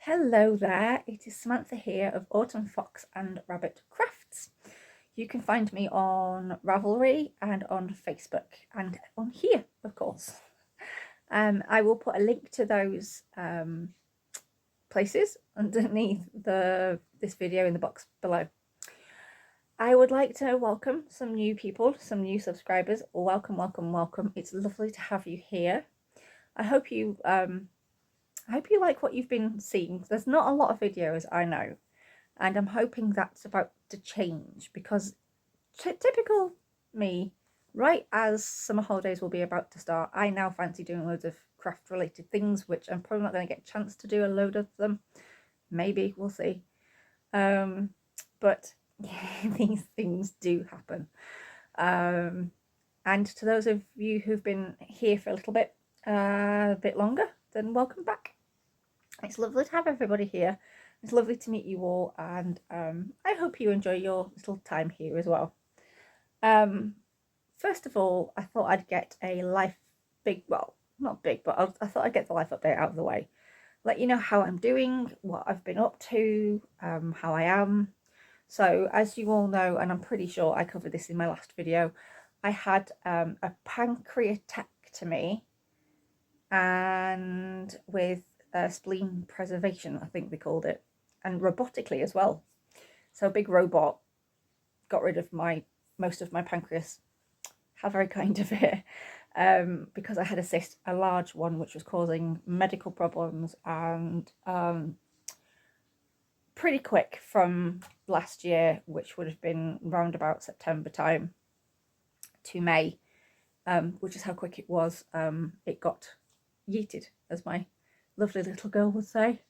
Hello there, it is Samantha here of Autumn Fox and Rabbit Crafts. You can find me on Ravelry and on Facebook and on here, of course. I will put a link to those places underneath this video in the box below. I would like to welcome some new people, some new subscribers. Welcome, welcome, welcome. It's lovely to have you here. I hope you like what you've been seeing. There's not a lot of videos, I know, and I'm hoping that's about to change because typical me, right as summer holidays will be about to start, I now fancy doing loads of craft related things, which I'm probably not going to get a chance to do a load of them. Maybe, we'll see. But these things do happen. And to those of you who've been here for a bit longer, then welcome back. It's lovely to have everybody here. It's lovely to meet you all, and I hope you enjoy your little time here as well. First of all, I thought I'd get a not big, but I thought I'd get the life update out of the way. Let you know how I'm doing, what I've been up to, how I am. So as you all know, and I'm pretty sure I covered this in my last video, I had a pancreatectomy and with spleen preservation, I think they called it, and robotically as well. So a big robot got rid of most of my pancreas. How very kind of it. Because I had a cyst, a large one, which was causing medical problems, and pretty quick from last year, which would have been round about September time to May, which is how quick it was. It got yeeted, as my lovely little girl would say.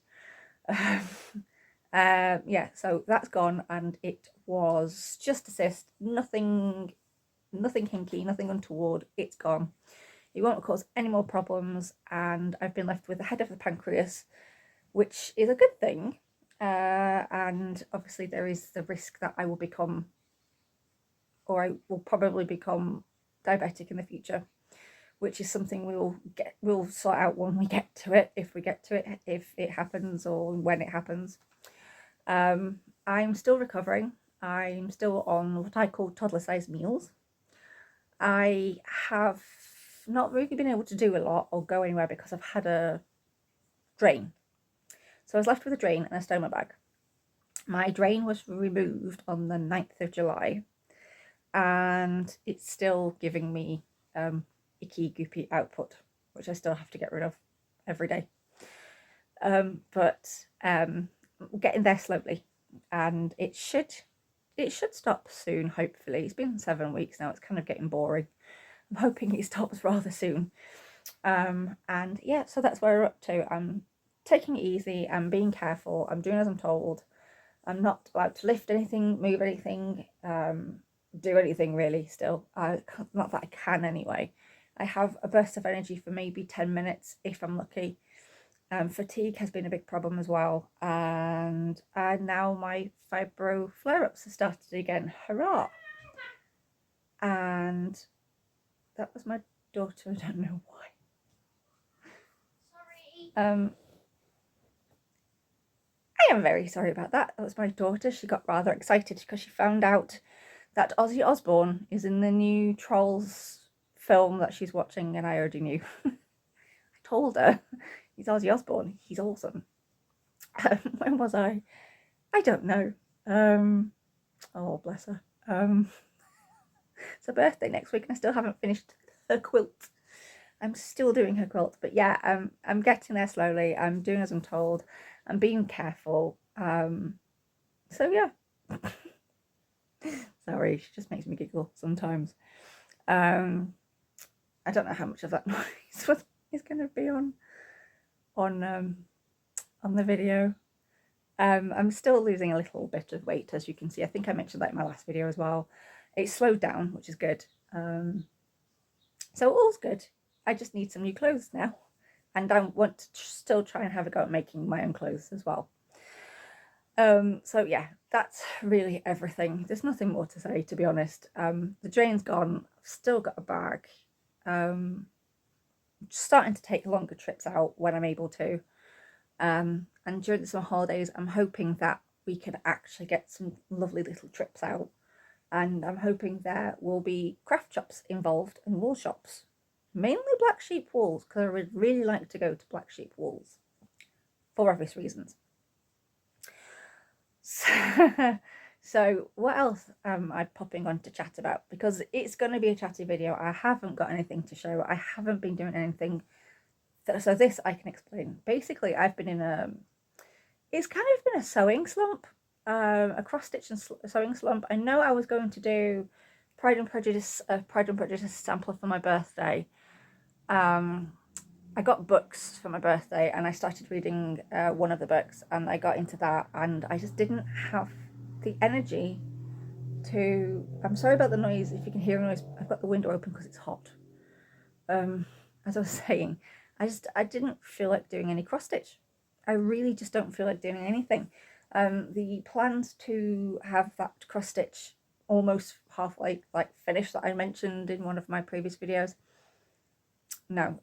Yeah, so that's gone, and it was just a cyst, nothing hinky, nothing untoward. It's gone. It won't cause any more problems, and I've been left with the head of the pancreas, which is a good thing. And obviously there is the risk that I will become, or I will probably become, diabetic in the future, which is something we'll sort out when we get to it, if it happens, or when it happens. I'm still recovering. I'm still on what I call toddler-sized meals. I have not really been able to do a lot or go anywhere because I've had a drain. So I was left with a drain and a stoma bag. My drain was removed on the 9th of July, and it's still giving me icky goopy output, which I still have to get rid of every day. But getting there slowly, and it should stop soon, hopefully. It's been 7 weeks now. It's kind of getting boring. I'm hoping it stops rather soon. And yeah, so that's where we're up to. I'm taking it easy. I'm being careful. I'm doing as I'm told. I'm not allowed to lift anything, move anything, do anything really still. Not that I can anyway. I have a burst of energy for maybe 10 minutes if I'm lucky. Fatigue has been a big problem as well, and now my fibro flare-ups have started again. Hurrah! And that was my daughter. I don't know why. Sorry. I am very sorry about that. That was my daughter. She got rather excited because she found out that Ozzy Osbourne is in the new Trolls film that she's watching, and I already knew. I told her, he's Ozzy Osbourne. He's awesome. When was I? I don't know. Oh, bless her. It's her birthday next week, and I still haven't finished her quilt. I'm still doing her quilt, but yeah, I'm getting there slowly. I'm doing as I'm told. I'm being careful. So yeah. Sorry, she just makes me giggle sometimes. I don't know how much of that noise is going to be on the video. I'm still losing a little bit of weight, as you can see. I think I mentioned that in my last video as well. It's slowed down, which is good. So all's good. I just need some new clothes now, and I want to still try and have a go at making my own clothes as well. So yeah, that's really everything. There's nothing more to say, to be honest. The drain's gone. I've still got a bag. Starting to take longer trips out when I'm able to. and during the summer holidays I'm hoping that we can actually get some lovely little trips out, and I'm hoping there will be craft shops involved and wool shops, mainly Black Sheep Wools, because I would really like to go to Black Sheep Wools for obvious reasons. So what else am I popping on to chat about? Because it's going to be a chatty video. I haven't got anything to show. I haven't been doing anything. So this I can explain. Basically, I've been in it's kind of been a sewing slump, a cross-stitch and sewing slump. I know I was going to do Pride and Prejudice sampler for my birthday. I got books for my birthday and I started reading one of the books, and I got into that, and I just didn't have the energy to... I'm sorry about the noise, if you can hear a noise. I've got the window open because it's hot. As I was saying, I didn't feel like doing any cross stitch. I really just don't feel like doing anything. The plans to have that cross stitch almost halfway like finished that I mentioned in one of my previous videos. No,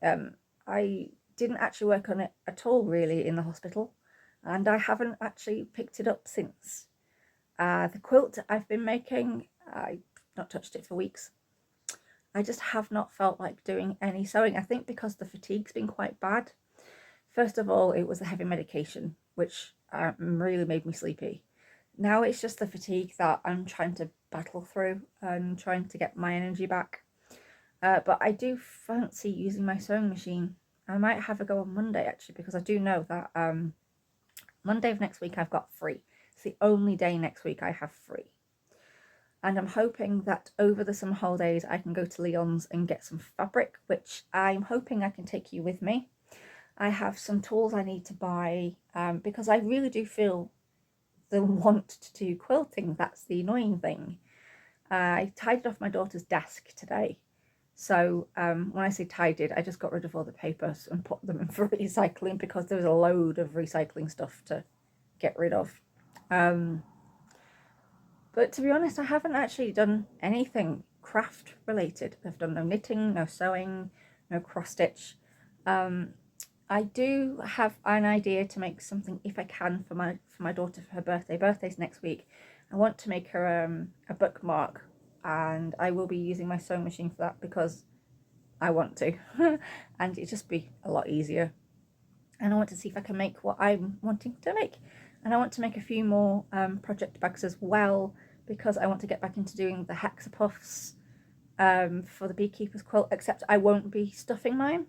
I didn't actually work on it at all really in the hospital, and I haven't actually picked it up since. The quilt I've been making, I've not touched it for weeks. I just have not felt like doing any sewing. I think because the fatigue's been quite bad. First of all, it was the heavy medication, which really made me sleepy. Now it's just the fatigue that I'm trying to battle through and trying to get my energy back. But I do fancy using my sewing machine. I might have a go on Monday actually, because I do know that Monday of next week I've got free. It's the only day next week I have free. And I'm hoping that over the summer holidays I can go to Leon's and get some fabric, which I'm hoping I can take you with me. I have some tools I need to buy because I really do feel the want to do quilting. That's the annoying thing. I tidied off my daughter's desk today. So when I say tidied, I just got rid of all the papers and put them in for recycling, because there was a load of recycling stuff to get rid of. But to be honest, I haven't actually done anything craft related. I've done no knitting, no sewing, no cross stitch. I do have an idea to make something, if I can, for my daughter for her birthday. Birthday's next week. I want to make her a bookmark, and I will be using my sewing machine for that because I want to, and it'd just be a lot easier. And I want to see if I can make what I'm wanting to make. And I want to make a few more project bags as well, because I want to get back into doing the hexapuffs for the beekeeper's quilt, except I won't be stuffing mine.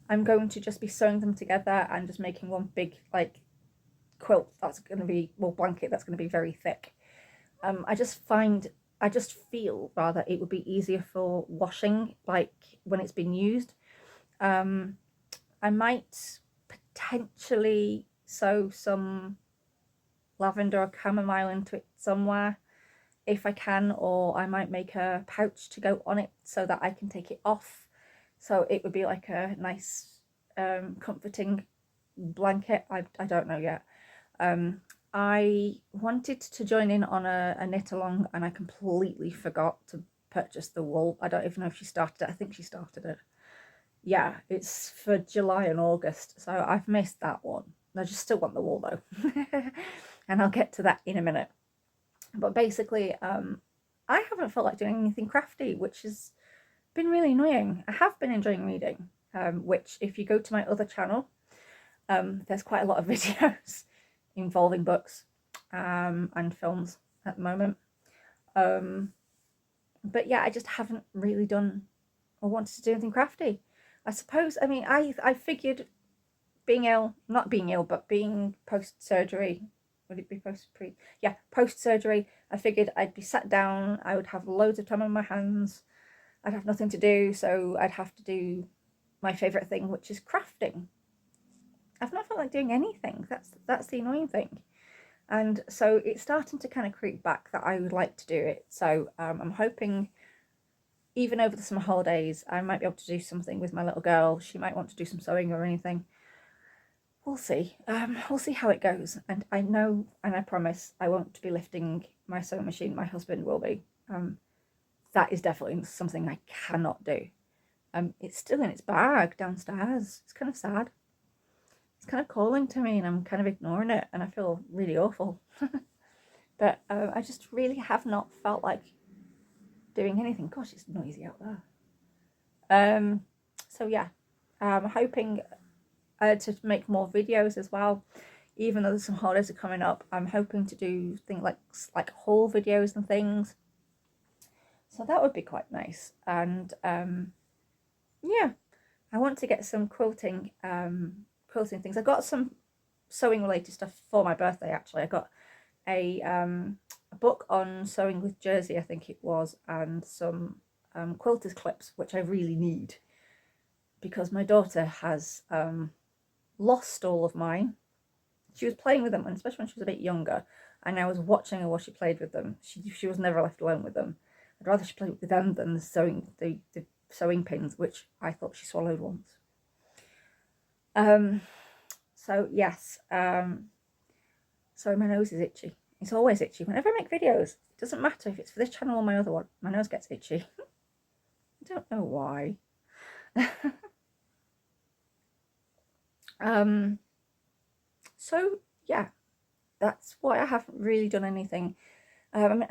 I'm going to just be sewing them together and just making one big like quilt that's going to be, well, blanket that's going to be very thick. I just feel rather it would be easier for washing, like when it's been used. I might potentially sew some lavender or chamomile into it somewhere if I can, or I might make a pouch to go on it so that I can take it off. So it would be like a nice comforting blanket. I don't know yet. I wanted to join in on a knit along, and I completely forgot to purchase the wool. I don't even know if she started it. I think she started it. Yeah, it's for July and August, so I've missed that one. I just still want the wool though. And I'll get to that in a minute. But basically, I haven't felt like doing anything crafty, which has been really annoying. I have been enjoying reading, which if you go to my other channel, there's quite a lot of videos involving books and films at the moment. But yeah, I just haven't really done or wanted to do anything crafty. I suppose, I mean, I figured being ill, not being ill, but being post-surgery, would it be post-pre? Yeah, post-surgery, I figured I'd be sat down, I would have loads of time on my hands, I'd have nothing to do, so I'd have to do my favourite thing, which is crafting. I've not felt like doing anything. That's the annoying thing. And so it's starting to kind of creep back that I would like to do it. So I'm hoping even over the summer holidays I might be able to do something with my little girl. She might want to do some sewing or anything. We'll see. We'll see how it goes. And I know and I promise I won't be lifting my sewing machine. My husband will be. That is definitely something I cannot do. It's still in its bag downstairs. It's kind of sad. it's kind of calling to me and I'm kind of ignoring it and I feel really awful. But I just really have not felt like doing anything. Gosh, it's noisy out there. So yeah, I'm hoping to make more videos as well. Even though there's some holidays are coming up, I'm hoping to do things like haul videos and things. So that would be quite nice. And yeah, I want to get some quilting things. I got some sewing related stuff for my birthday actually. I got a book on sewing with jersey, I think it was, and some quilters clips, which I really need because my daughter has lost all of mine. She was playing with them, and especially when she was a bit younger, and I was watching her while she played with them. She was never left alone with them. I'd rather she played with them than the sewing pins, which I thought she swallowed once. So yes, sorry, my nose is itchy. It's always itchy whenever I make videos. It doesn't matter if it's for this channel or my other one, my nose gets itchy. I don't know why. So yeah, that's why I haven't really done anything. I mean,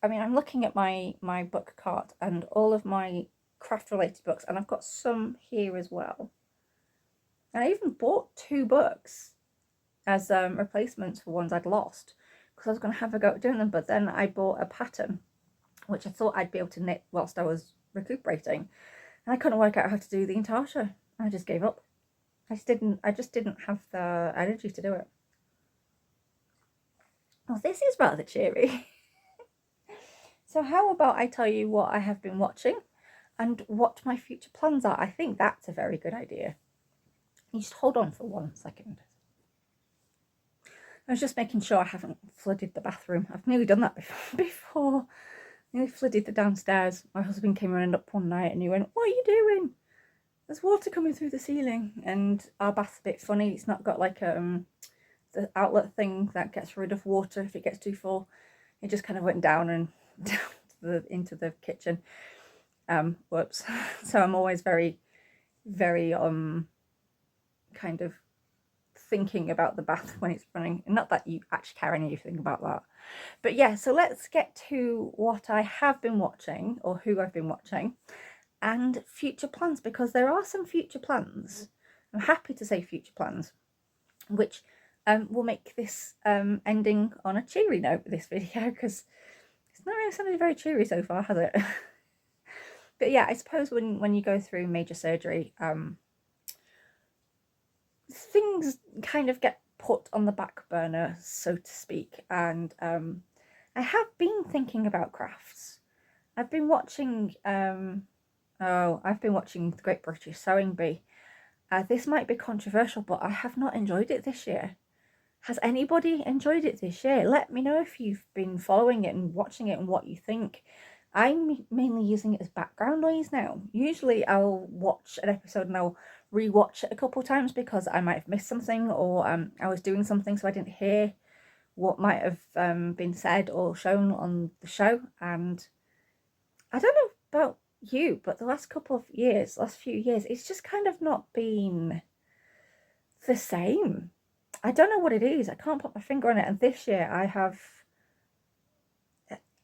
I'm looking at my book cart and all of my craft related books, and I've got some here as well. And I even bought 2 books as replacements for ones I'd lost because I was going to have a go at doing them, but then I bought a pattern which I thought I'd be able to knit whilst I was recuperating, and I couldn't work out how to do the intarsia. I just gave up. I just didn't have the energy to do it. Well, this is rather cheery. So how about I tell you what I have been watching and what my future plans are? I think that's a very good idea. You just hold on for 1 second. I was just making sure I haven't flooded the bathroom. I've nearly done that before. Nearly flooded the downstairs. My husband came running up one night and he went, "What are you doing? There's water coming through the ceiling." And our bath's a bit funny. It's not got like the outlet thing that gets rid of water if it gets too full. It just kind of went down and down into the kitchen. Whoops. So I'm always very, very kind of thinking about the bath when it's running. Not that you actually care anything about that. But yeah, so let's get to what I have been watching, or who I've been watching, and future plans, because there are some future plans. I'm happy to say future plans, which will make this ending on a cheery note with this video, because it's not really sounded very cheery so far, has it? But yeah, I suppose when you go through major surgery, things kind of get put on the back burner, so to speak, and I have been thinking about crafts. I've been watching I've been watching the Great British Sewing Bee. This might be controversial, but I have not enjoyed it this year. Has anybody enjoyed it this year? Let me know if you've been following it and watching it and what you think. I'm mainly using it as background noise now. Usually I'll watch an episode and I'll re-watch it a couple of times because I might have missed something, or I was doing something so I didn't hear what might have been said or shown on the show. And I don't know about you, but the last few years, it's just kind of not been the same. I don't know what it is. I can't put my finger on it. And this year I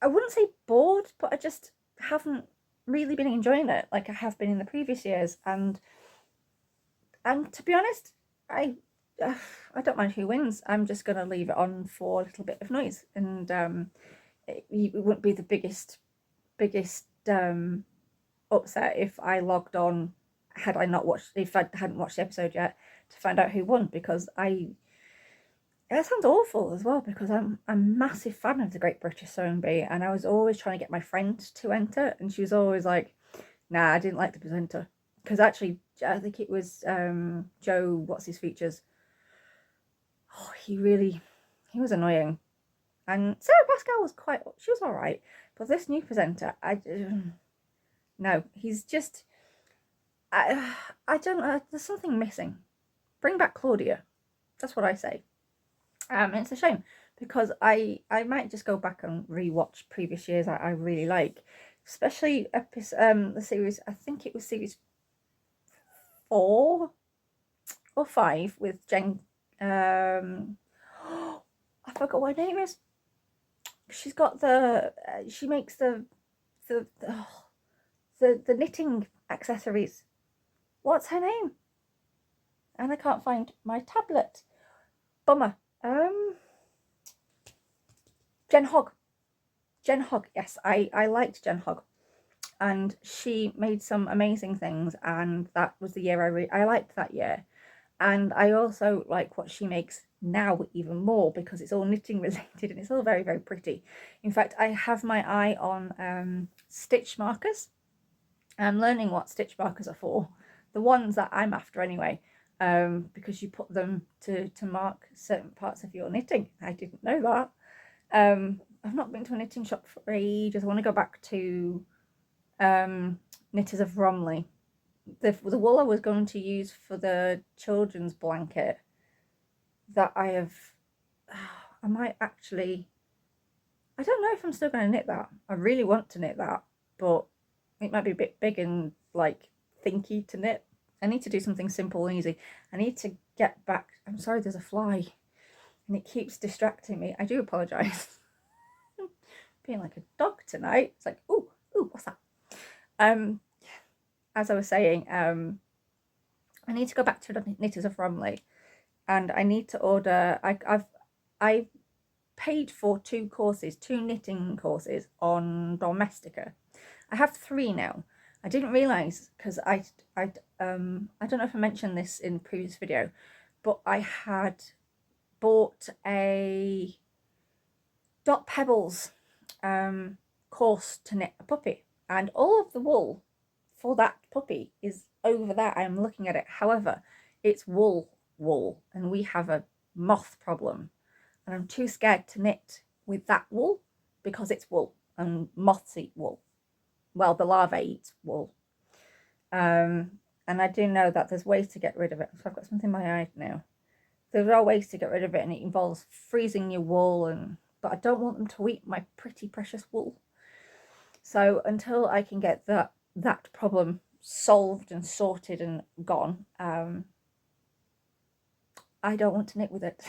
wouldn't say bored, but I just haven't really been enjoying it like I have been in the previous years. And to be honest, I don't mind who wins. I'm just going to leave it on for a little bit of noise, and it wouldn't be the biggest upset if I logged on if I hadn't watched the episode yet to find out who won, because that sounds awful as well, because I'm a massive fan of the Great British Sewing Bee, and I was always trying to get my friend to enter, and she was always like, "Nah, I didn't like the presenter." Because actually, I think it was Joe, what's his features? Oh, he was annoying. And Sarah Pascal she was alright. But this new presenter, no, he's just, I don't know, there's something missing. Bring back Claudia. That's what I say. It's a shame, because I might just go back and re-watch previous years I really like, especially the series, I think it was series 4 or 5 with Jen. I forgot what her name is. She's got she makes the knitting accessories. What's her name? And I can't find my tablet. Bummer. Jen Hogg. Jen Hogg, yes, I liked Jen Hogg, and she made some amazing things, and that was the year I liked that year. And I also like what she makes now even more, because it's all knitting related and it's all very, very pretty. In fact, I have my eye on stitch markers. I'm learning what stitch markers are for, the ones that I'm after anyway, because you put them to mark certain parts of your knitting. I didn't know that. I've not been to a knitting shop for ages. I want to go back to Knitters of Romley. The wool I was going to use for the children's blanket that I might actually, I don't know if I'm still going to knit that. I really want to knit that, but it might be a bit big and like thinky to knit. I need to do something simple and easy. I need to get back. I'm sorry, there's a fly and it keeps distracting me. I do apologise. Being like a dog tonight. It's like, ooh, what's that? As I was saying, I need to go back to the Knitters of Romley, and I need to order. I paid for 2 knitting courses on Domestika. I have 3 now. I didn't realise, because I don't know if I mentioned this in the previous video, but I had bought a Dot Pebbles course to knit a puppy, and all of the wool for that puppy is over there. I'm looking at it. However, it's wool, and we have a moth problem, and I'm too scared to knit with that wool because it's wool and moths eat wool. Well, the larvae eats wool. And I do know that there's ways to get rid of it. So I've got something in my eye now. There are ways to get rid of it, and it involves freezing your wool, but I don't want them to eat my pretty precious wool. So until I can get that problem solved and sorted and gone, I don't want to knit with it.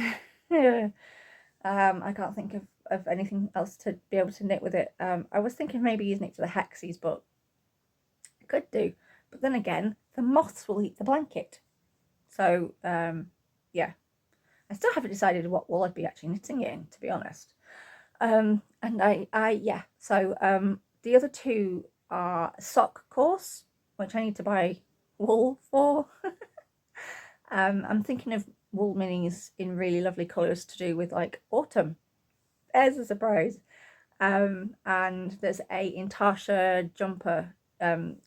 I can't think of anything else to be able to knit with it. I was thinking maybe using it for the hexies, but I could do. But then again, the moths will eat the blanket. So, yeah. I still haven't decided what wool I'd be actually knitting it in, to be honest. And yeah. So, the other 2 are a sock course, which I need to buy wool for. I'm thinking of wool minis in really lovely colours to do with like autumn. There's a surprise. And there's a Intasha jumper, learn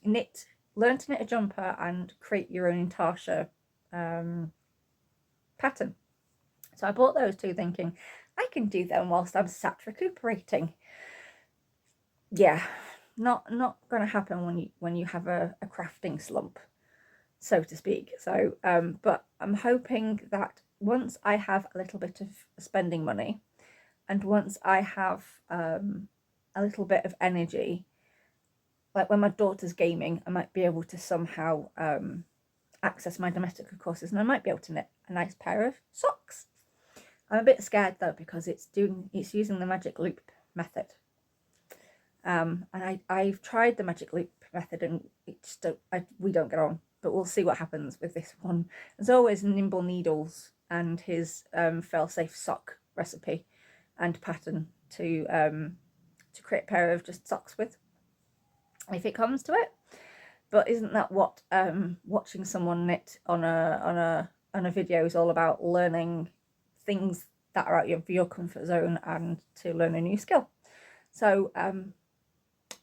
to knit a jumper and create your own Intasha pattern. So I bought those 2 thinking I can do them whilst I'm sat recuperating. Yeah, not going to happen when you have a crafting slump, so to speak. So but I'm hoping that once I have a little bit of spending money, and once I have a little bit of energy, like when my daughter's gaming, I might be able to somehow access my Domestika courses, and I might be able to knit a nice pair of socks. I'm a bit scared though, because it's using the magic loop method. And I've tried the magic loop method, and we don't get on. But we'll see what happens with this one. As always, Nimble Needles and his fail-safe sock recipe and pattern to create a pair of just socks with, if it comes to it. But isn't that what watching someone knit on a video is all about? Learning things that are out of your comfort zone and to learn a new skill. So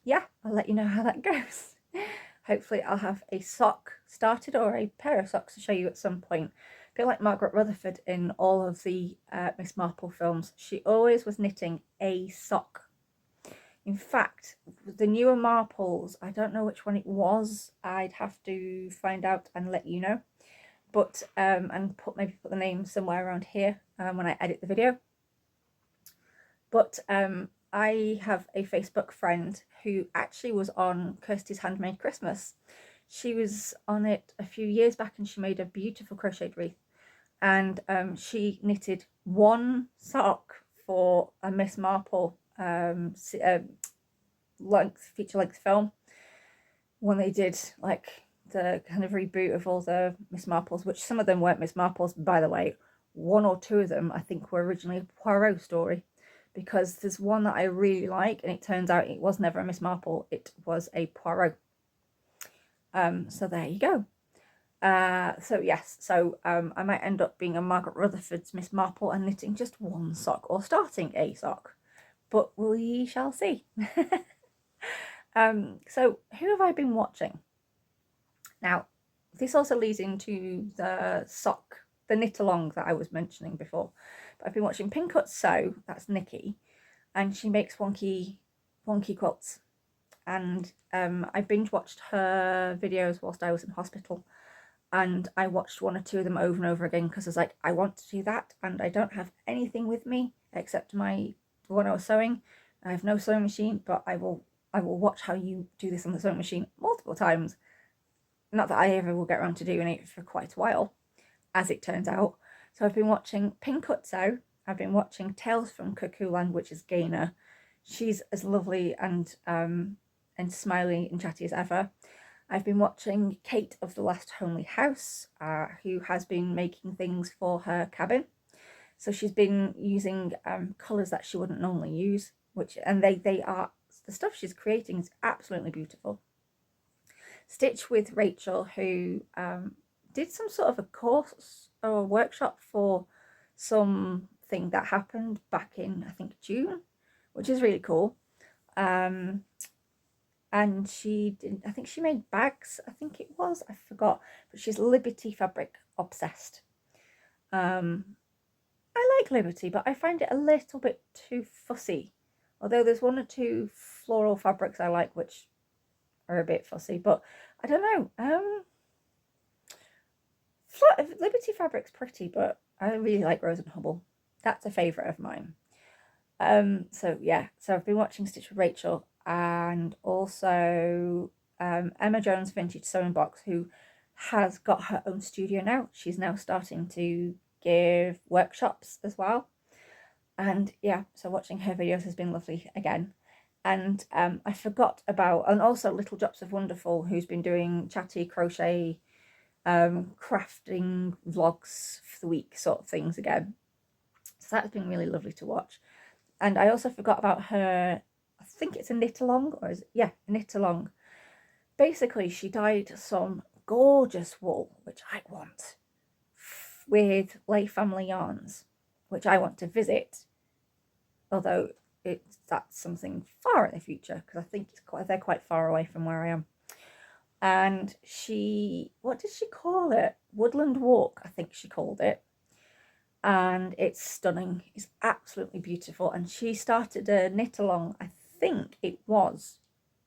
yeah, I'll let you know how that goes. Hopefully I'll have a sock started, or a pair of socks to show you at some point. A bit like Margaret Rutherford in all of the Miss Marple films, she always was knitting a sock. In fact, the newer Marples, I don't know which one it was. I'd have to find out and let you know. But and maybe put the name somewhere around here when I edit the video. But I have a Facebook friend who actually was on Kirsty's Handmade Christmas. She was on it a few years back and she made a beautiful crocheted wreath. And she knitted one sock for a Miss Marple feature length film when they did like the kind of reboot of all the Miss Marples, which some of them weren't Miss Marples, by the way. One or two of them I think were originally a Poirot story, because there's one that I really like and it turns out it was never a Miss Marple, it was a Poirot. So there you go. So yes, so I might end up being a Margaret Rutherford's Miss Marple and knitting just one sock, or starting a sock, but we shall see. So who have I been watching? Now, this also leads into the knit along that I was mentioning before. But I've been watching PinCutSew, that's Niki, and she makes wonky quilts. And I binge watched her videos whilst I was in hospital, and I watched one or two of them over and over again because I was like, I want to do that, and I don't have anything with me except the one I was sewing. I have no sewing machine, but I will watch how you do this on the sewing machine multiple times. Not that I ever will get around to doing it for quite a while, as it turns out. So I've been watching PinCutSew. I've been watching Tales from Cuckoo Land, which is Gayna. She's as lovely and smiley and chatty as ever. I've been watching Kate of the Last Homely House, who has been making things for her cabin. So she's been using colours that she wouldn't normally use, and they are, the stuff she's creating is absolutely beautiful. Stitch with Rachel, who did some sort of a course or a workshop for something that happened back in, I think, June, which is really cool. And she did, I think she made bags, I think it was, I forgot, but she's Liberty fabric obsessed. I like Liberty, but I find it a little bit too fussy. Although there's one or two floral fabrics I like, which are a bit fussy, but I don't know. Liberty fabric's pretty, but I really like Rose and Hubble. That's a favourite of mine. So yeah, so I've been watching Stitch with Rachel, and also Emma Jones Vintage Sewing Box, who has got her own studio now. She's now starting to give workshops as well. And yeah, so watching her videos has been lovely again. And I forgot about, and also Little Drops of Wonderful, who's been doing chatty crochet crafting vlogs for the week sort of things again. So that's been really lovely to watch. And I also forgot about her, I think it's a knit along, or is it? Yeah, a knit along. Basically, she dyed some gorgeous wool, which I want, with Layfamilyyarns, which I want to visit. Although that's something far in the future, because I think they're quite far away from where I am. And what did she call it? Woodland Walk, I think she called it. And it's stunning. It's absolutely beautiful. And she started a knit along, I think it was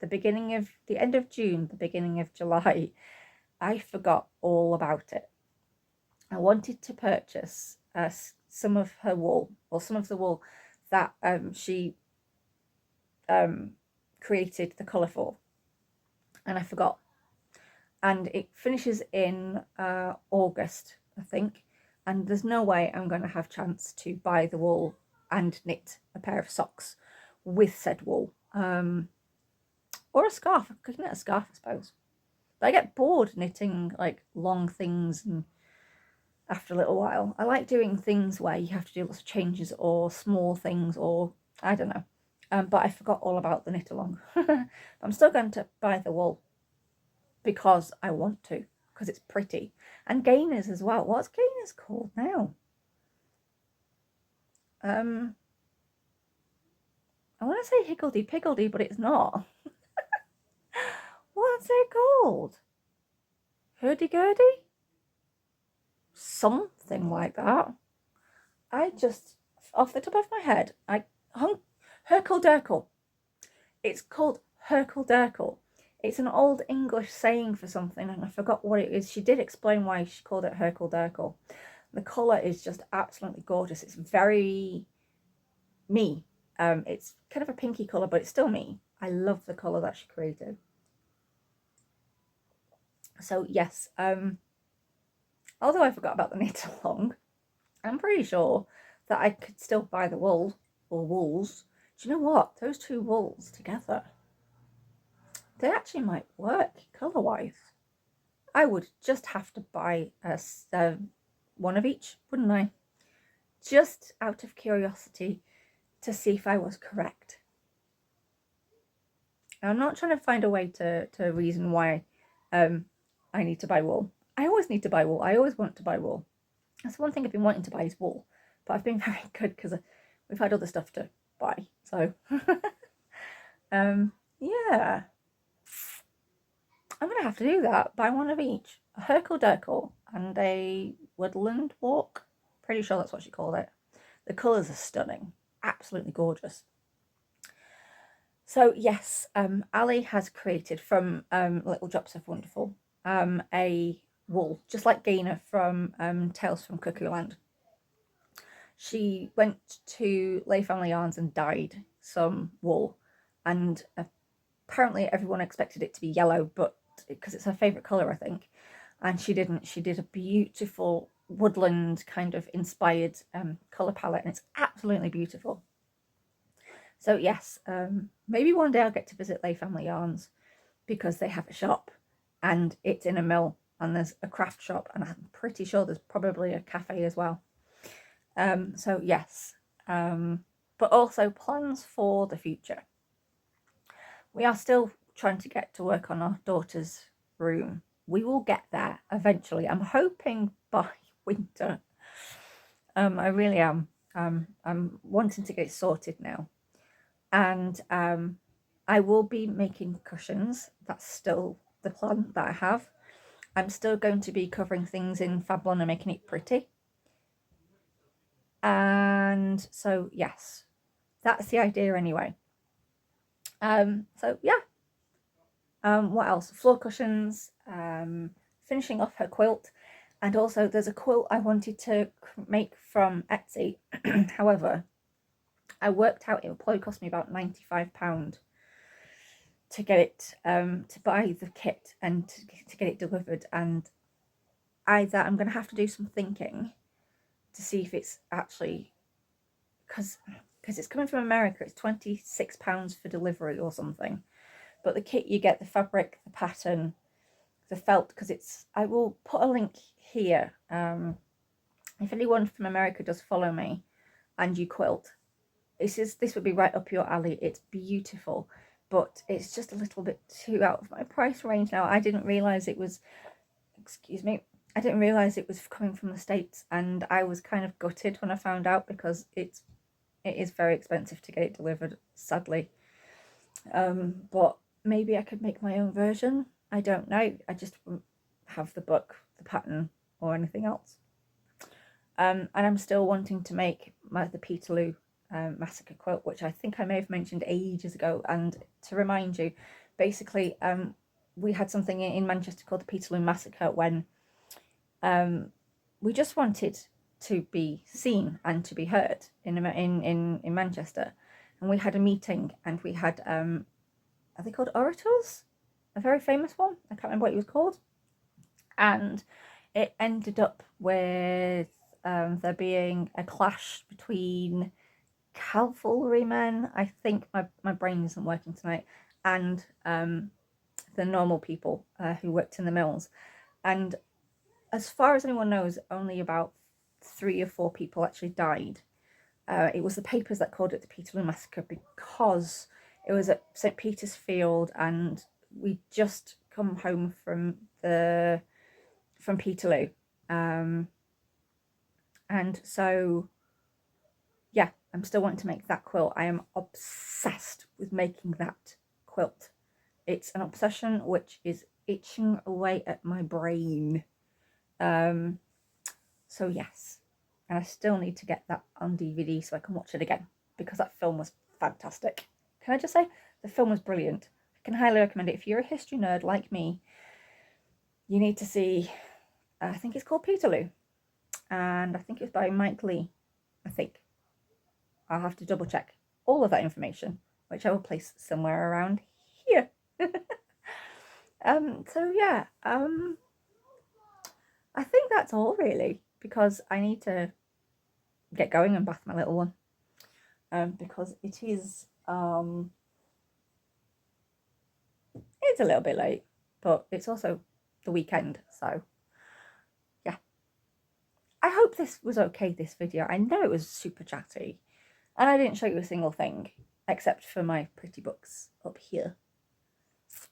the end of June, the beginning of July. I forgot all about it. I wanted to purchase some of her wool, or some of the wool that she created the colour for, and I forgot. And it finishes in August, I think, and there's no way I'm going to have chance to buy the wool and knit a pair of socks with said wool, or a scarf. I could knit a scarf, I suppose, but I get bored knitting like long things, and after a little while I like doing things where you have to do lots of changes or small things, or I don't know. But I forgot all about the knit along. I'm still going to buy the wool because I want to, because it's pretty. And Gayna's as well. What's Gayna's called now? I want to say Higgledy Piggledy, but it's not. What's it called? Hurdy-gurdy? Something like that. I just, off the top of my head, Herkle-Durkle. It's called Herkle-Durkle. It's an old English saying for something, and I forgot what it is. She did explain why she called it Herkle-Durkle. The colour is just absolutely gorgeous. It's very me. It's kind of a pinky colour, but it's still me. I love the colour that she created. So yes, although I forgot about the knit along, I'm pretty sure that I could still buy the wool or wools. Do you know what? Those two wools together, they actually might work colour wise. I would just have to buy one of each, wouldn't I? Just out of curiosity to see if I was correct. Now, I'm not trying to find a way to reason why I need to buy wool. I always need to buy wool. I always want to buy wool. That's one thing I've been wanting to buy is wool, but I've been very good because we've had other stuff to buy. So, yeah, I'm gonna have to do that. Buy one of each: a Herkle Durkle and a Woodland Walk. Pretty sure that's what she called it. The colours are stunning, absolutely gorgeous. So yes, Ali has created from Little Drops of Wonderful a wool, just like Gayna from Tales from Cuckoo Land. She went to Layfamilyyarns and dyed some wool, and apparently everyone expected it to be yellow, but because it's her favourite colour, I think, and she didn't. She did a beautiful woodland kind of inspired colour palette, and it's absolutely beautiful. So yes, maybe one day I'll get to visit Layfamilyyarns because they have a shop and it's in a mill and there's a craft shop, and I'm pretty sure there's probably a cafe as well. So yes, but also plans for the future. We are still trying to get to work on our daughter's room. We will get there eventually. I'm hoping by winter. I really am. I'm wanting to get it sorted now. And I will be making cushions. That's still the plan that I have. I'm still going to be covering things in Fablon and making it pretty. And so yes, that's the idea anyway. So yeah. What else? Floor cushions, finishing off her quilt, and also there's a quilt I wanted to make from Etsy. However, I worked out it would probably cost me about £95 to get it, to buy the kit and to get it delivered, and either I'm going to have to do some thinking to see if it's actually, because it's coming from America, it's £26 for delivery or something, but the kit, you get the fabric, the pattern, the felt, because it's, I will put a link here, if anyone from America does follow me and you quilt, this would be right up your alley. It's beautiful, but it's just a little bit too out of my price range now. I didn't realize it was, excuse me, I didn't realize it was coming from the States, and I was kind of gutted when I found out, because it is very expensive to get it delivered, sadly. But maybe I could make my own version. I don't know. I just won't have the book, the pattern, or anything else. And I'm still wanting to make the Peterloo massacre quilt, which I think I may have mentioned ages ago. And to remind you, basically, we had something in Manchester called the Peterloo massacre when we just wanted to be seen and to be heard in Manchester, and we had a meeting, and we had are they called orators? A very famous one. I can't remember what it was called, and it ended up with there being a clash between cavalrymen, I think, my brain isn't working tonight, and the normal people who worked in the mills. And as far as anyone knows, only about 3 or 4 people actually died. It was the papers that called it the Peterloo Massacre because it was at St. Peter's Field, and we just come home from Peterloo. And so, yeah, I'm still wanting to make that quilt. I am obsessed with making that quilt. It's an obsession which is itching away at my brain. So yes, and I still need to get that on DVD so I can watch it again, because that film was fantastic. Can I just say, the film was brilliant. I can highly recommend it. If you're a history nerd like me, you need to see, I think it's called Peterloo, and I think it's by Mike Leigh, I think. I'll have to double check all of that information, which I will place somewhere around here. So yeah, I think that's all really, because I need to get going and bath my little one. Because it is it's a little bit late, but it's also the weekend, so yeah. I hope this was okay, this video. I know it was super chatty, and I didn't show you a single thing except for my pretty books up here,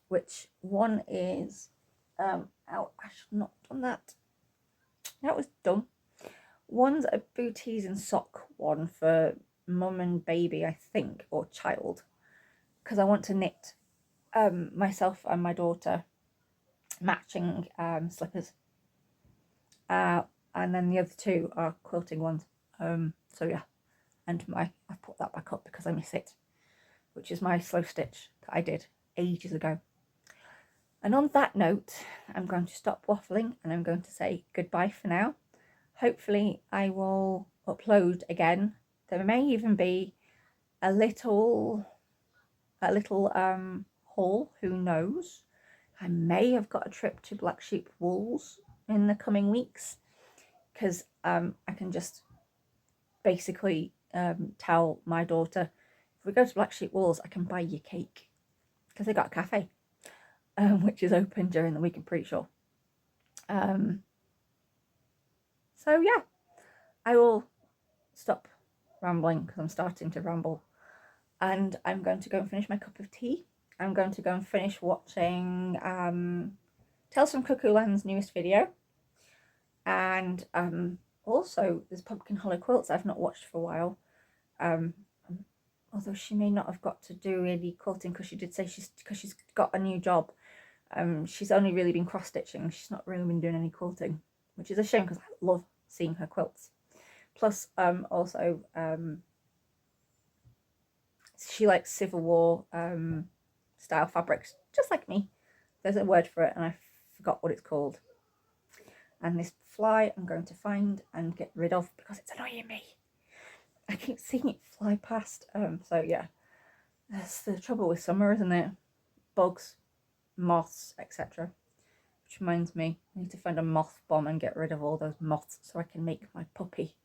which one is oh, I should not have done that. That was dumb. One's a booties and sock one for mum and baby, I think, or child, because I want to knit myself and my daughter matching slippers, and then the other two are quilting ones. So yeah, and I've put that back up because I miss it, which is my slow stitch that I did ages ago. And on that note, I'm going to stop waffling and I'm going to say goodbye for now. Hopefully I will upload again. There may even be a little haul, who knows. I may have got a trip to Black Sheep Wools in the coming weeks, because I can just basically tell my daughter, if we go to Black Sheep Wools, I can buy you cake, because they got a cafe which is open during the week, I'm pretty sure. So yeah, I will stop rambling because I'm starting to ramble, and I'm going to go and finish my cup of tea. I'm going to go and finish watching Tales from Cuckoo Land's newest video, and also there's Pumpkin Hollow Quilts I've not watched for a while, although she may not have got to do any quilting, because she did say because she's got a new job. She's only really been cross stitching. She's not really been doing any quilting, which is a shame because I love seeing her quilts. Plus, also, she likes Civil War style fabrics, just like me. There's a word for it, and I forgot what it's called. And this fly I'm going to find and get rid of because it's annoying me. I keep seeing it fly past. So yeah, that's the trouble with summer, isn't it? Bugs, moths, etc. Which reminds me, I need to find a moth bomb and get rid of all those moths so I can make my puppy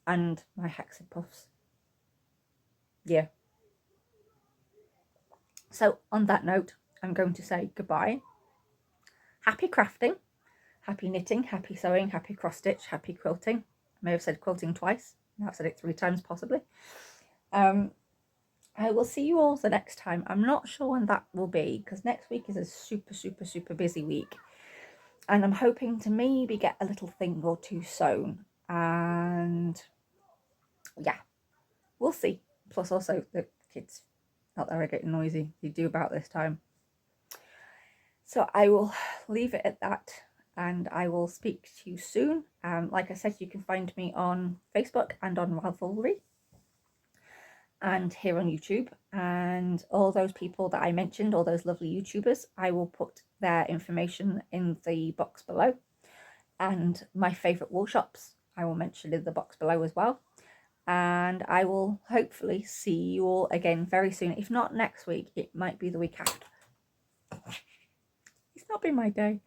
and my Hexed Puffs. Yeah. So on that note, I'm going to say goodbye. Happy crafting, happy knitting, happy sewing, happy cross stitch, happy quilting. I may have said quilting twice. Now I've said it 3 times possibly. I will see you all the next time. I'm not sure when that will be, because next week is a super busy week, and I'm hoping to maybe get a little thing or two sewn, and yeah, we'll see. Plus also the kids out there are getting noisy. They do about this time. So I will leave it at that, and I will speak to you soon. Like I said, you can find me on Facebook and on Ravelry and here on YouTube, and all those people that I mentioned, all those lovely YouTubers, I will put their information in the box below, and my favourite wool shops I will mention in the box below as well. And I will hopefully see you all again very soon. If not next week, it might be the week after. It's not been my day.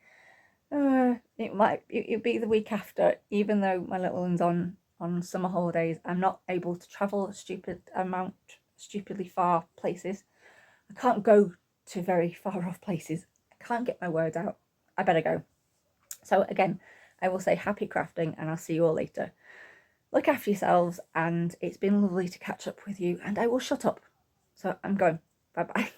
It'll be the week after, even though my little one's on summer holidays. I'm not able to travel stupidly far places. I can't go to very far off places. I can't get my words out. I better go. So again, I will say happy crafting, and I'll see you all later. Look after yourselves, and it's been lovely to catch up with you, and I will shut up. So I'm going. Bye bye.